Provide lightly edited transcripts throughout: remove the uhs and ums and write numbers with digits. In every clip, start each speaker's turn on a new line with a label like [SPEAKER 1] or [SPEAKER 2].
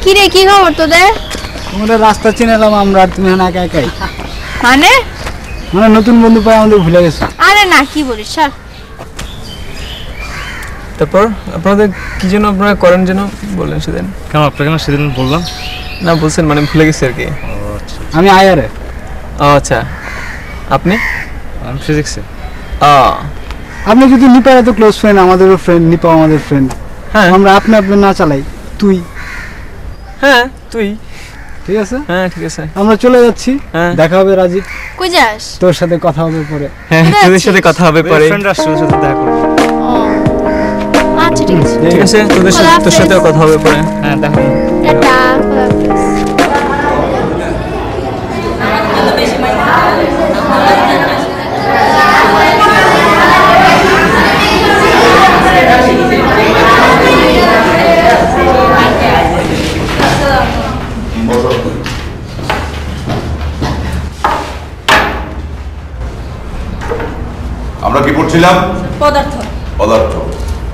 [SPEAKER 1] কি রে কি খবর তোদের?
[SPEAKER 2] তোমাদের রাস্তা চিনেলাম আমরা, আর তুমি একা একাই।
[SPEAKER 1] মানে
[SPEAKER 2] মানে নতুন বন্ধু পাই আমাদের ভুলে গেছো।
[SPEAKER 1] আরে না, কি বলিস স্যার।
[SPEAKER 3] তারপর আপনাদের কি যেন আপনারা করেন যেন বললেন সেদিন?
[SPEAKER 4] কেন আপনাকে না সেদিন বললাম
[SPEAKER 3] না, বলছেন মানে ভুলে গেছি আর কি।
[SPEAKER 2] আমি আয়ারে।
[SPEAKER 3] ও আচ্ছা, আপনি?
[SPEAKER 4] আমি ফিজিক্সে।
[SPEAKER 2] আপনি যদি নিপার এত ক্লোজ ফ্রেন্ড, আমাদেরও ফ্রেন্ড, নিপা আমাদের ফ্রেন্ড।
[SPEAKER 3] হ্যাঁ
[SPEAKER 2] আমরা আপনি না চালাই, তুই।
[SPEAKER 3] হ্যাঁ তুই।
[SPEAKER 2] ঠিক আছে,
[SPEAKER 3] হ্যাঁ ঠিক আছে,
[SPEAKER 2] আমরা চলে যাচ্ছি।
[SPEAKER 3] হ্যাঁ।
[SPEAKER 2] দেখা হবে রাজীব।
[SPEAKER 1] কই যাস?
[SPEAKER 2] তোর সাথে কথা হবে পরে।
[SPEAKER 3] হ্যাঁ তোদের সাথে কথা হবে পরে।
[SPEAKER 4] ফ্রেন্ড আসছে, ওর সাথে দেখা করব।
[SPEAKER 1] আচ্ছা ঠিক আছে,
[SPEAKER 3] ঠিক আছে, তোর সাথেও কথা হবে পরে।
[SPEAKER 4] হ্যাঁ দেখো।
[SPEAKER 1] টাটা, খোদা হাফেজ।
[SPEAKER 5] আমরা কি পড়ছিলাম?
[SPEAKER 6] পদার্থ।
[SPEAKER 5] পদার্থ।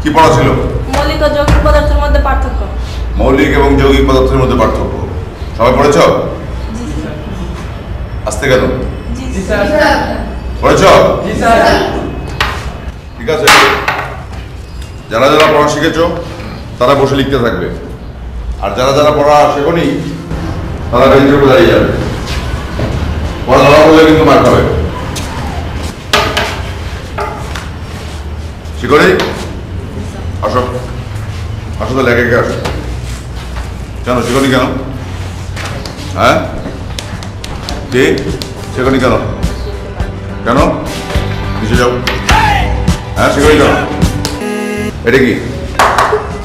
[SPEAKER 5] কি পড়া ছিল?
[SPEAKER 6] মৌলিক ও যৌগিক পদার্থের মধ্যে পার্থক্য।
[SPEAKER 5] মৌলিক এবং যৌগিক পদার্থের মধ্যে পার্থক্য সবাই পড়েছ? আসতে কেন? পড়েছ? ঠিক আছে, যারা যারা পড়া শিখেছো তারা বসে লিখতে থাকবে, আর যারা যারা পড়া শেখনি তারা বেঞ্চের উপর দাঁড়িয়ে যাবে। পড়া ধরা পড়লে কিন্তু মার খাবে। শিখনি? আসো আসো, তো লেগে আসো। কেন শিখনি কেন? হ্যাঁ কে শিখনি কেন? কেন নিচে যাও। হ্যাঁ শিখনি কেন? এটা কি?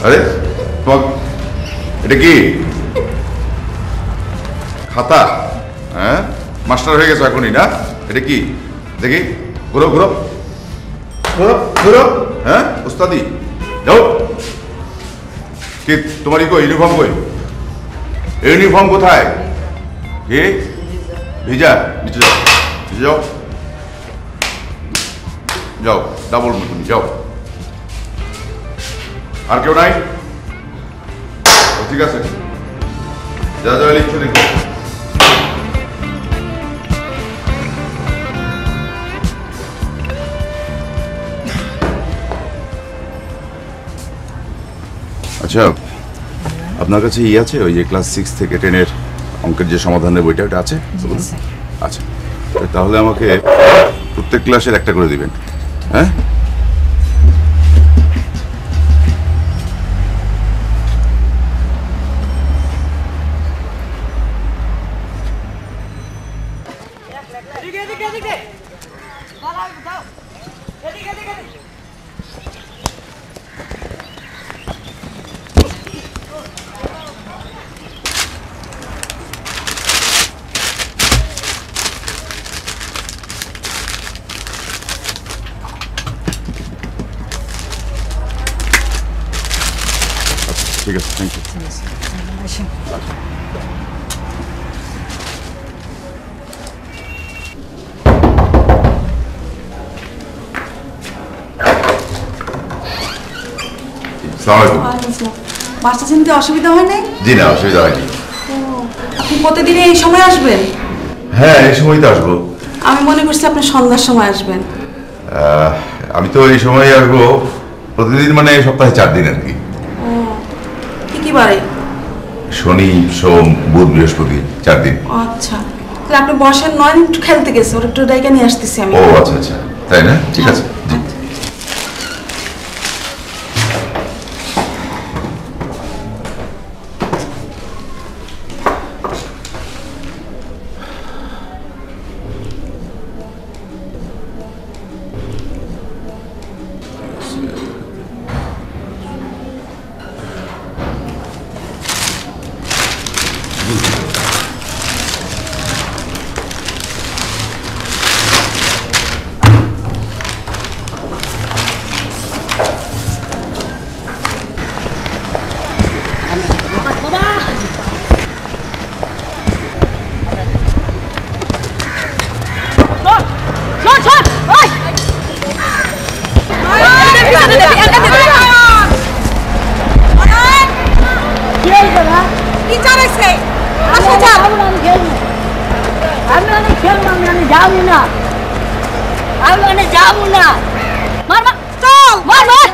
[SPEAKER 5] আরে তোমার এটা কি? খাতা? হ্যাঁ মাস্টার হয়ে গেছো এখনই না? এটা কি দেখি? ঘুরো ঘুরো ঘুরো ঘুরো। হ্যাঁ ওস্তাদি যাও। কি তোমার ইউনিফর্ম কই? ইউনিফর্ম কোথায়? কে ভিজা? নিচে যাও, নিচে যাও, যাও ডাবল তুমি যাও। আর কেউ নাই? ঠিক আছে, যা যা লিখছো লিখো। আচ্ছা, আপনার কাছে আছে ওই যে ক্লাস 6 থেকে 10-এর অঙ্কের যে সমাধানের বইটা, ওটা আছে? আচ্ছা, তাহলে আমাকে প্রত্যেক ক্লাসের একটা করে দিবেন। হ্যাঁ ঠিক আছে, থ্যাংক ইউ।
[SPEAKER 6] বাসটা চিনতে অসুবিধা হয় নাই?
[SPEAKER 5] জি না, অসুবিধা হয়নি।
[SPEAKER 6] আপনি প্রতিদিন এই সময় আসবেন?
[SPEAKER 5] হ্যাঁ এই সময় তো আসবো।
[SPEAKER 6] আমি মনে করছি আপনি সন্ধ্যার সময় আসবেন।
[SPEAKER 5] আমি তো এই সময় আসবো প্রতিদিন, মানে সপ্তাহে 4 দিন আর কি।
[SPEAKER 6] কি কি বারে?
[SPEAKER 5] শনি, সোম, বুধ, বৃহস্পতি, 4 দিন।
[SPEAKER 6] আচ্ছা, তাহলে আপনি বসেন, নয় একটু খেলতে গেছে, ওর একটু ডাইকা নিয়ে আসতেছি আমি।
[SPEAKER 5] ও আচ্ছা আচ্ছা, তাই না? ঠিক আছে জি।
[SPEAKER 6] হয়েছে বাসায় যা।
[SPEAKER 7] আমি খেলবো আমি যাবো না আমি যাবো না মার মার
[SPEAKER 6] চল
[SPEAKER 7] মার মার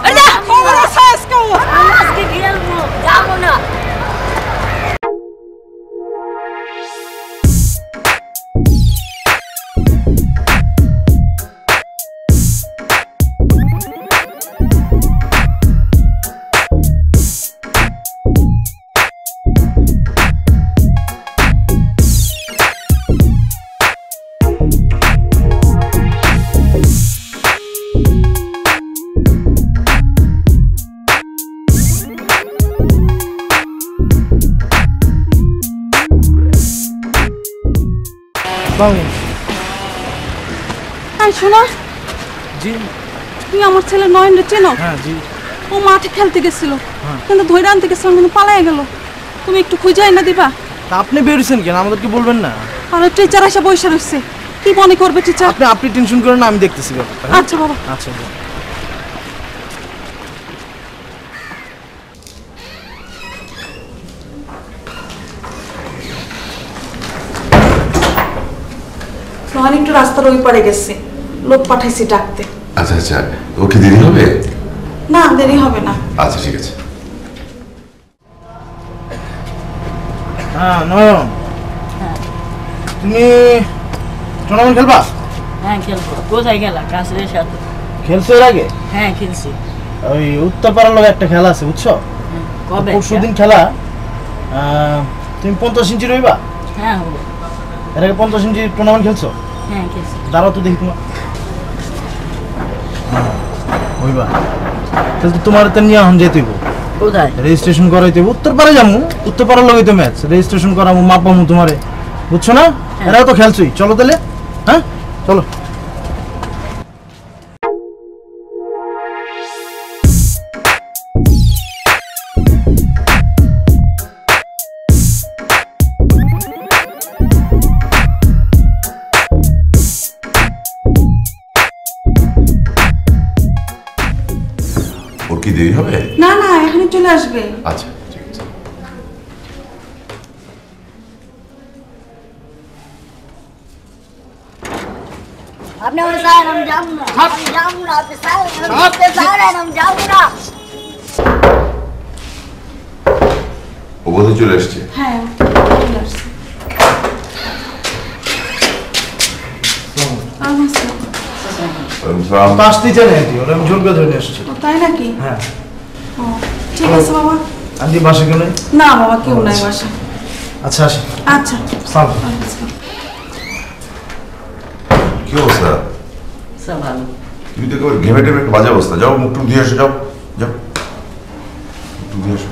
[SPEAKER 7] এই যা
[SPEAKER 6] খবর আছে আজকে
[SPEAKER 7] আমি আজকে খেলবো যাবো না
[SPEAKER 6] এই শোনো,
[SPEAKER 4] জি
[SPEAKER 6] তুমি আমার ছেলে নয়নরে চেনো?
[SPEAKER 4] হ্যাঁ জি
[SPEAKER 6] ও মাঠে খেলতে গেছিল, কিন্তু ধরে আনতে গেছিলাম কিন্তু পালাই গেল। তুমি একটু খুঁজে না দিবা?
[SPEAKER 4] তা আপনি বেরিয়েছেন কেন আমাদেরকে বলবেন না
[SPEAKER 6] আর টিচার এসে বসে রয়েছে, কি মনে করবে টিচার?
[SPEAKER 4] আপনি টেনশন করেন না আমি দেখতেছি ব্যাপারটা হ্যাঁ?
[SPEAKER 6] আচ্ছা বাবা।
[SPEAKER 4] আচ্ছা
[SPEAKER 6] নয়ন একটু রাস্তার ওই পারে গেছে, লোক পাঠাইছি ডাকতে।
[SPEAKER 5] আচ্ছা আচ্ছা, ও কি দেরি হবে?
[SPEAKER 6] না দেরি হবে না।
[SPEAKER 5] আচ্ছা ঠিক আছে।
[SPEAKER 4] হ্যাঁ নয়ন তুমি টুর্নামেন্ট খেলবা?
[SPEAKER 7] হ্যাঁ খেলবো। কোথায় গেলা? কাছের সাথে
[SPEAKER 4] খেলছো এর আগে?
[SPEAKER 7] হ্যাঁ খেলছি।
[SPEAKER 4] ওই উত্তরপাড়ার লগে একটা খেলা আছে বুঝছো?
[SPEAKER 7] কবে?
[SPEAKER 4] পরশুদিন খেলা। তুমি 50 ইঞ্চি রইবা?
[SPEAKER 7] হ্যাঁ হবো।
[SPEAKER 4] এর আগে 50 ইঞ্চি টুর্নামেন্ট খেলছো?
[SPEAKER 7] হ্যাঁ খেলছি।
[SPEAKER 4] দাঁড়াও তো দেখি তোমার হইবা তাহলে তো তোমার তো নিয়ে এখন যেতে হইব।
[SPEAKER 7] কোথায়?
[SPEAKER 4] রেজিস্ট্রেশন করাইতে হইব। উত্তরপাড়া যাবো, উত্তরপাড়ার লগে তো ম্যাচ রেজিস্ট্রেশন করাবো, মাপামু তোমারে বুঝছো না? এরাও তো খেলছই, চলো তাহলে। হ্যাঁ চলো।
[SPEAKER 5] ওর কি দেরি হবে?
[SPEAKER 6] না না এখনই চলে আসবে।
[SPEAKER 5] আচ্ছা ঠিক আছে।
[SPEAKER 7] আপনি আমার স্যার আমি যাবো না আমি যাবো না আপনি স্যার আমি যাবো না।
[SPEAKER 5] ও বোধহয় চলে এসছে।
[SPEAKER 6] হ্যাঁ চলে আসছে। আসসালাম।
[SPEAKER 4] তো আসতেই চাই নাকি, ওরা আমি জোর করে ধরে নিয়ে আসছি।
[SPEAKER 6] ও তাই নাকি?
[SPEAKER 4] হ্যাঁ
[SPEAKER 6] ও ঠিক আছে বাবা।
[SPEAKER 4] আন্টি বাসা কেউ নেই?
[SPEAKER 6] না বাবা কেউ নাই বাসা।
[SPEAKER 4] আচ্ছা আসি।
[SPEAKER 6] আচ্ছা
[SPEAKER 4] সালাম।
[SPEAKER 6] আচ্ছা।
[SPEAKER 5] কি অবস্থা?
[SPEAKER 7] সব ভালো।
[SPEAKER 5] তুমি তো একেবারে ঘেমে টেমে একটা বাজে অবস্থা। যাও মুখ টুক দিয়ে এসে যাও, যাও মুখ টুক দিয়ে এসো।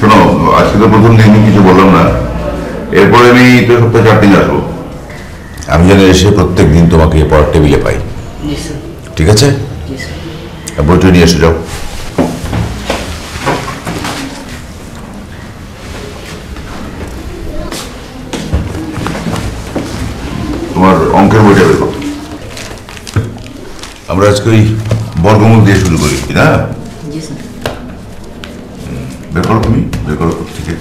[SPEAKER 5] শোনো, আজকে তো প্রথম দিন কিছু বললাম না, এরপরে আমি তো সপ্তাহে 4 দিন আসবো। আমি যেন এসে প্রত্যেক দিন তোমাকে পড়ার টেবিলে পাই,
[SPEAKER 7] জি স্যার।
[SPEAKER 5] ঠিক আছে?
[SPEAKER 7] জি স্যার।
[SPEAKER 5] বইটা নিয়ে এসে যাও। তোমার অঙ্কের বইটা বের করো। আমরা আজকে ওই বর্গমূল দিয়ে শুরু করি কি না?
[SPEAKER 7] জি স্যার।
[SPEAKER 5] বের করো, তুমি বের করো থেকে।